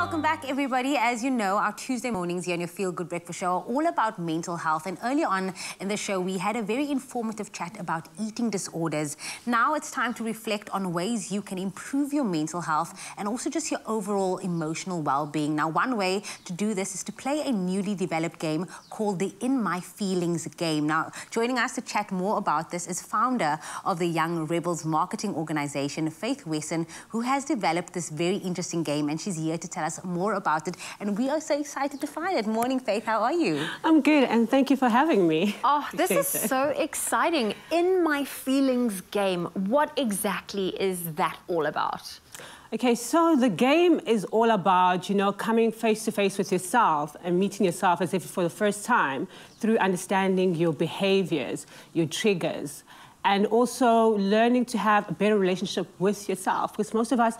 Welcome back, everybody. As you know, our Tuesday mornings here on your Feel Good Breakfast Show are all about mental health. And earlier on in the show, we had a very informative chat about eating disorders. Now it's time to reflect on ways you can improve your mental health and also just your overall emotional well-being. Now, one way to do this is to play a newly developed game called the In My Feelings game. Now, joining us to chat more about this is founder of the Young Rebels marketing organization, Faith Wesson, who has developed this very interesting game, and she's here to tell us more about it, and we are so excited to find it. Morning, Faith, how are you? I'm good, and thank you for having me. Oh, this is so exciting. In My Feelings game, what exactly is that all about? Okay, so the game is all about, you know, coming face to face with yourself and meeting yourself as if for the first time through understanding your behaviors, your triggers, and also learning to have a better relationship with yourself, because most of us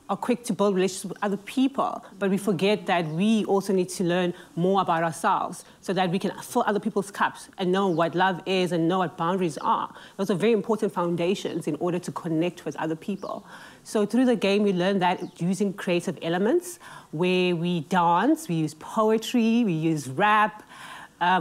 are quick to build relationships with other people, but we forget that we also need to learn more about ourselves so that we can fill other people's cups and know what love is and know what boundaries are. Those are very important foundations in order to connect with other people. So through the game, we learn that using creative elements where we dance, we use poetry, we use rap,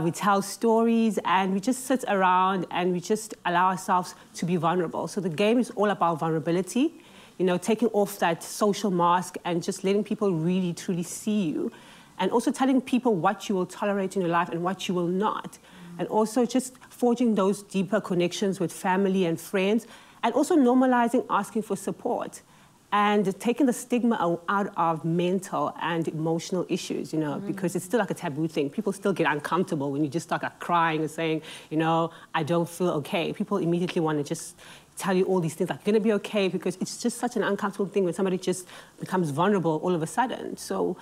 we tell stories, and we just sit around and we just allow ourselves to be vulnerable. So the game is all about vulnerability, you know, taking off that social mask and just letting people really, truly see you. And also telling people what you will tolerate in your life and what you will not. And also just forging those deeper connections with family and friends. And also normalizing asking for support. And taking the stigma out of mental and emotional issues, you know, because it's still like a taboo thing. People still get uncomfortable when you just start like crying and saying, you know, I don't feel okay. People immediately want to just tell you all these things like, you're going to be okay, because it's just such an uncomfortable thing when somebody just becomes vulnerable all of a sudden. So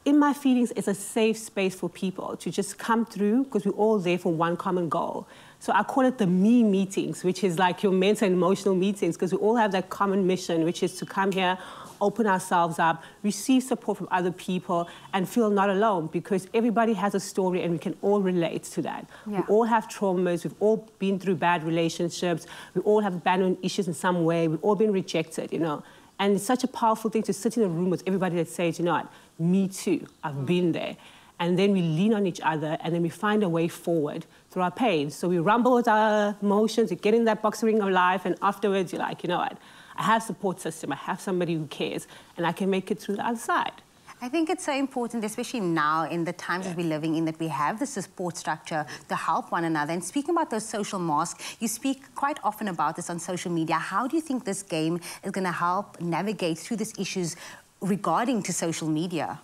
In My Feelings is a safe space for people to just come through, because we're all there for one common goal. So I call it the me meetings, which is like your mental and emotional meetings, because we all have that common mission, which is to come here, open ourselves up, receive support from other people, and feel not alone, because everybody has a story and we can all relate to that. Yeah. We all have traumas, we've all been through bad relationships, we all have abandonment issues in some way, we've all been rejected, you know. And it's such a powerful thing to sit in a room with everybody that says, you know what, me too, I've been there. And then we lean on each other, and then we find a way forward through our pain. So we rumble with our emotions, we get in that boxing ring of life, and afterwards you're like, you know what, I have a support system, I have somebody who cares, and I can make it through the other side. I think it's so important, especially now in the times that we're living in, that we have the support structure to help one another. And speaking about those social masks, you speak quite often about this on social media. How do you think this game is going to help navigate through these issues regarding to social media?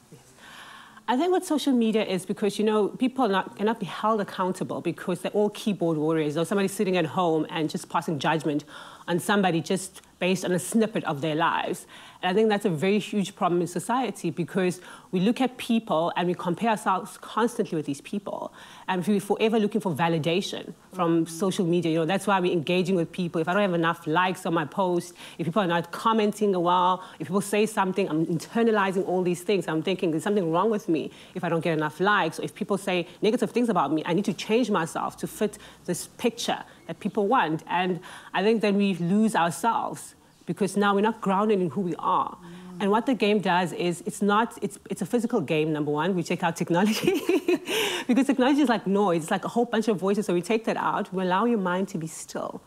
I think what social media is, because, you know, people cannot be held accountable because they're all keyboard warriors, or somebody sitting at home and just passing judgment on somebody just based on a snippet of their lives. And I think that's a very huge problem in society, because we look at people and we compare ourselves constantly with these people. And we're forever looking for validation from social media. You know, that's why we're engaging with people. If I don't have enough likes on my post, if people are not commenting a while, if people say something, I'm internalizing all these things. I'm thinking there's something wrong with me if I don't get enough likes. Or if people say negative things about me, I need to change myself to fit this picture that people want. And I think then we lose ourselves, because now we're not grounded in who we are. And what the game does is, it's a physical game, number one. We take out technology, because technology is like noise. It's like a whole bunch of voices, so we take that out. We allow your mind to be still.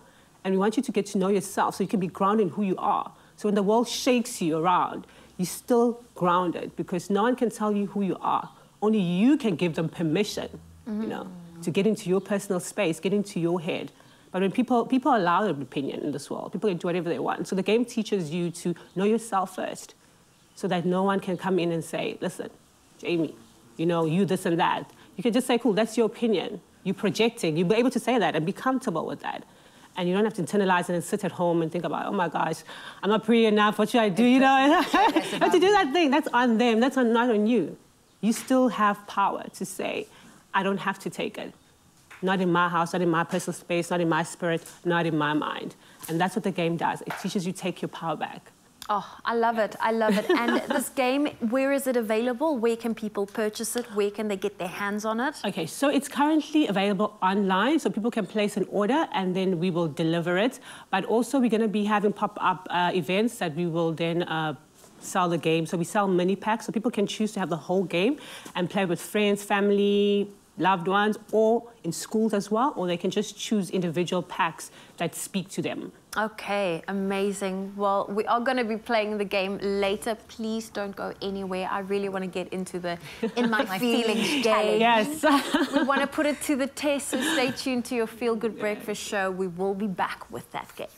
And we want you to get to know yourself so you can be grounded in who you are. So when the world shakes you around, you're still grounded, because no one can tell you who you are. Only you can give them permission, you know, to get into your personal space, get into your head. But when people allow their opinion in this world, people can do whatever they want. So the game teaches you to know yourself first, so that no one can come in and say, listen, Jamie, you know, you this and that. You can just say, cool, that's your opinion. You're projecting. You'll be able to say that and be comfortable with that. And you don't have to internalize it and sit at home and think about, oh my gosh, I'm not pretty enough, what should I do, you know? But to do that thing, that's on them, that's not on you. You still have power to say, I don't have to take it. Not in my house, not in my personal space, not in my spirit, not in my mind. And that's what the game does. It teaches you to take your power back. Oh, I love it. I love it. And this game, where is it available? Where can people purchase it? Where can they get their hands on it? Okay, so it's currently available online, so people can place an order and then we will deliver it. But also we're going to be having pop-up events that we will then sell the game. So we sell mini packs, so people can choose to have the whole game and play with friends, family, loved ones, or in schools as well, or they can just choose individual packs that speak to them. Okay, amazing. Well, we are going to be playing the game later. Please don't go anywhere. I really want to get into the In My Feelings game. Yes. We want to put it to the test, so stay tuned to your Feel Good Breakfast show. We will be back with that game.